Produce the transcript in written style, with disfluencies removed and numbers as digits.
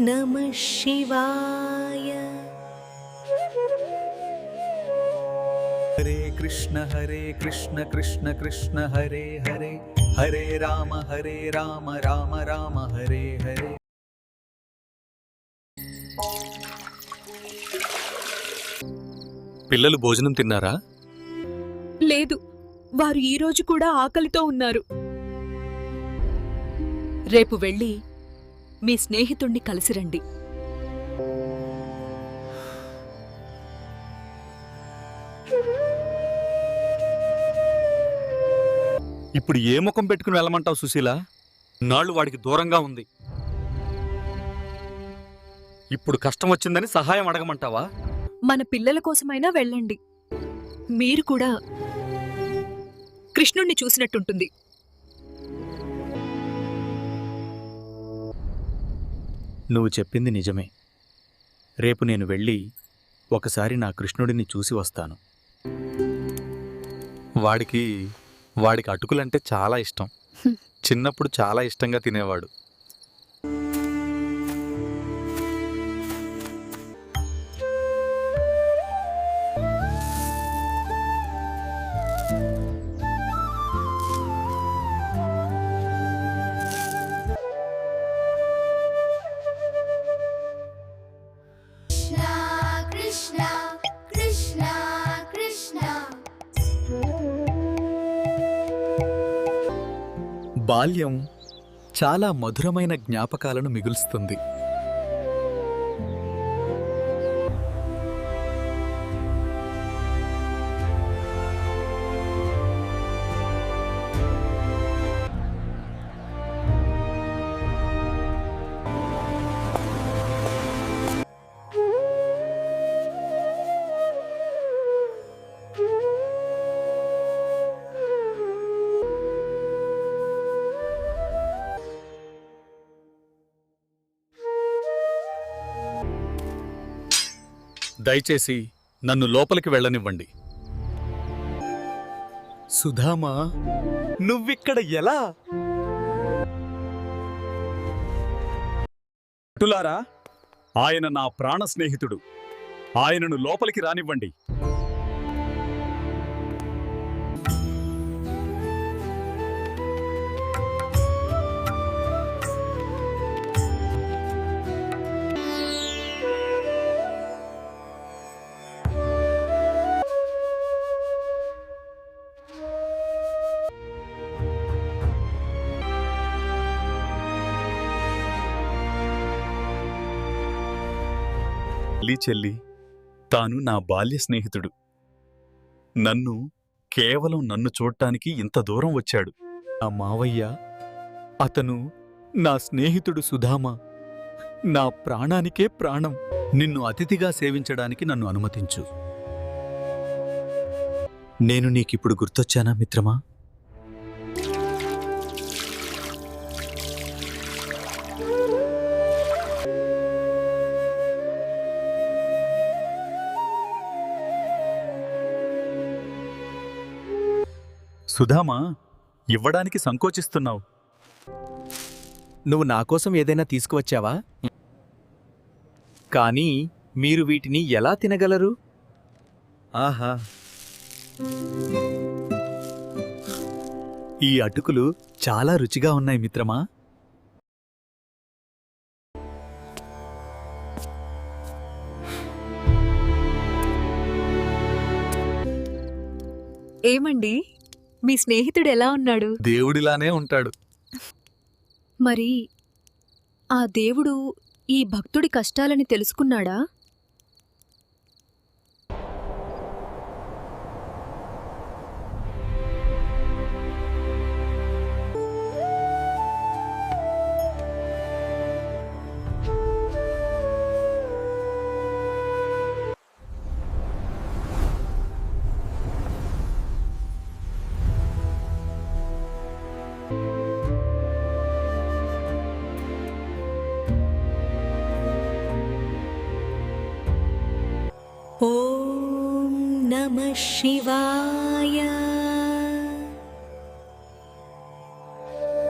नमः शिवाय। हरे कृष्ण कृष्ण कृष्ण हरे हरे, हरे राम राम राम हरे हरे। పిల్లలు భోజనం తిన్నారా? లేదు, వారు ఈరోజు కూడా ఆకలితో ఉన్నారు. రేపు వెళ్ళి మీ స్నేహితుణ్ణి కలిసిరండి. ఇప్పుడు ఏ ముఖం పెట్టుకుని వెళ్ళమంటావు సుశీల? నాళ్ళు వాడికి దూరంగా ఉంది. ఇప్పుడు కష్టం వచ్చిందని సహాయం అడగమంటావా? మన పిల్లల కోసమైనా వెళ్ళండి. మీరు కూడా కృష్ణుణ్ణి చూసినట్టుంటుంది. నువ్వు చెప్పింది నిజమే. రేపు నేను వెళ్ళి ఒకసారి నా కృష్ణుడిని చూసి వస్తాను. వాడికి అటుకులంటే చాలా ఇష్టం. చిన్నప్పుడు చాలా ఇష్టంగా తినేవాడు. బాల్యం చాలా మధురమైన జ్ఞాపకాలను మిగుల్స్తుంది. దయచేసి నన్ను లోపలికి వెళ్ళనివ్వండి. సుధామా, నువ్విక్కడ ఎలా? భటులారా, ఆయన నా ప్రాణ స్నేహితుడు. ఆయనను లోపలికి రానివ్వండి. చెల్లి, తాను నా బాల్య స్నేహితుడు. కేవలం నన్ను చూడ్డానికి ఇంత దూరం వచ్చాడు. నా మావయ్య, అతను నా స్నేహితుడు సుధామా, నా ప్రాణానికే ప్రాణం. నిన్ను అతిథిగా సేవించడానికి నన్ను అనుమతించు. నేను నీకిప్పుడు గుర్తొచ్చానా మిత్రమా? సుధామా, ఇవ్వడానికి సంకోచిస్తున్నావు. నువ్వు నా కోసం ఏదైనా తీసుకువచ్చావా? కానీ మీరు వీటిని ఎలా తినగలరు? ఆహా, ఈ అటుకులు చాలా రుచిగా ఉన్నాయి మిత్రమా. ఏమండి, మీ స్నేహితుడు ఎలా ఉన్నాడు? దేవుడిలానే ఉంటాడు. మరి ఆ దేవుడు ఈ భక్తుడి కష్టాలని తెలుసుకున్నాడా? ॐ नमः शिवाय।